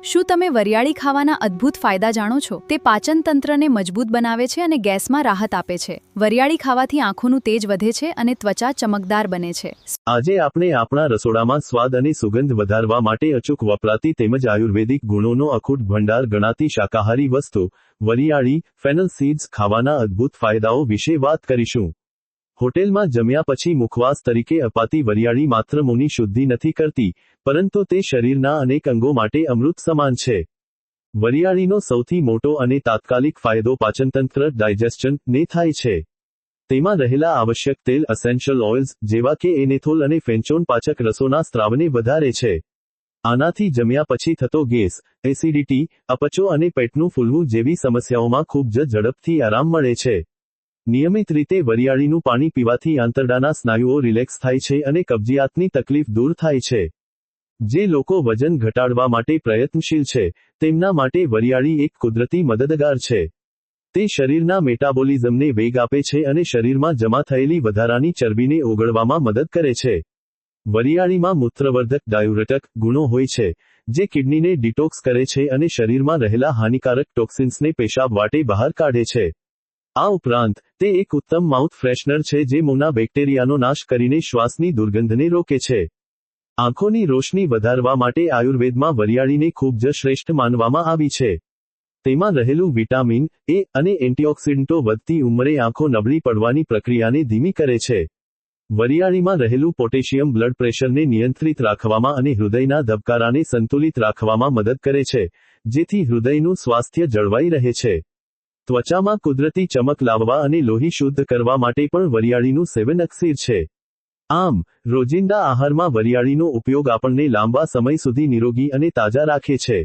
શું તમે વરિયાળી ખાવાના અદ્ભુત ફાયદા જાણો છો? તે પાચન તંત્રને મજબૂત બનાવે છે અને ગેસમાં રાહત આપે છે. વરિયાળી ખાવાથી આંખોનું તેજ વધે છે અને ત્વચા ચમકદાર બને છે. આજે આપણે આપણા રસોડામાં સ્વાદ અને સુગંધ વધારવા માટે અચૂક વપરાતી તેમજ આયુર્વેદિક ગુણોનો અખૂટ ભંડાર ગણાતી શાકાહારી વસ્તુ વરિયાળી ફેનલ સીડ્સ ખાવાના અદ્ભુત ફાયદાઓ વિશે વાત કરીશું. હોટેલમાં જમ્યા પછી મુખવાસ તરીકે અપાતી વરિયાળી માત્ર મોંની શુદ્ધિ નથી કરતી, પરંતુ તે શરીરના અનેક અંગો માટે અમૃત સમાન છે. વરિયાળીનો સૌથી મોટો અને તાત્કાલિક ફાયદો પાચનતંત્ર ડાયજેસ્શન ને થાય છે. તેમાં રહેલા આવશ્યક તેલ અસેન્શિયલ ઓઇલ્સ જેવા કે એનેથોલ અને ફેન્ચોન પાચક રસોના સ્ત્રાવને વધારે છે. આનાથી જમ્યા પછી થતો ગેસ, એસિડિટી, અપચો અને પેટનું ફૂલવું જેવી સમસ્યાઓમાં ખૂબ જ ઝડપથી આરામ મળે છે. નિયમિત રીતે વરિયાળીનું પાણી પીવાથી આંતરડાના સ્નાયુઓ રિલેક્સ થાય છે અને કબજિયાતની તકલીફ દૂર થાય છે. જે લોકો વજન ઘટાડવા માટે પ્રયત્નશીલ છે, તેમના માટે વરિયાળી એક કુદરતી મદદગાર છે. તે શરીરના મેટાબોલિઝમને વેગ આપે છે અને શરીરમાં જમા થયેલી વધારાની ચરબીને ઓગળવામાં મદદ કરે છે. વરિયાળીમાં મૂત્રવર્ધક ડાયુરેટિક ગુણો હોય છે, જે કિડનીને ડિટોક્સ કરે છે અને શરીરમાં રહેલા હાનિકારક ટોક્સિન્સને પેશાબ વાટે બહાર કાઢે છે. આ ઉપરાંત, તે એક ઉત્તમ માઉથ ફ્રેશનર છે જે મોંના બેક્ટેરિયાનો નાશ કરીને શ્વાસની દુર્ગંધને રોકે છે. આંખોની રોશની વધારવા માટે આયુર્વેદમાં વરિયાળીને ખૂબ જ શ્રેષ્ઠ માનવામાં આવી છે. તેમાં રહેલું વિટામિન એ અને એન્ટીઓક્સિડન્ટો વધતી ઉંમરે આંખો નબળી પડવાની પ્રક્રિયાને ધીમી કરે છે. વરિયાળીમાં રહેલું પોટેશિયમ બ્લડ પ્રેશરને નિયંત્રિત રાખવામાં અને હૃદયના ધબકારાને સંતુલિત રાખવામાં મદદ કરે છે, જેથી હૃદયનું સ્વાસ્થ્ય જળવાઈ રહે છે. ત્વચામાં કુદરતી ચમક લાવવા અને લોહી શુદ્ધ કરવા માટે પણ વરિયાળીનું સેવન અકસીર છે. આમ, રોજિંદા આહારમાં વરિયાળીનો ઉપયોગ આપણને લાંબા સમય સુધી નિરોગી અને તાજા રાખે છે.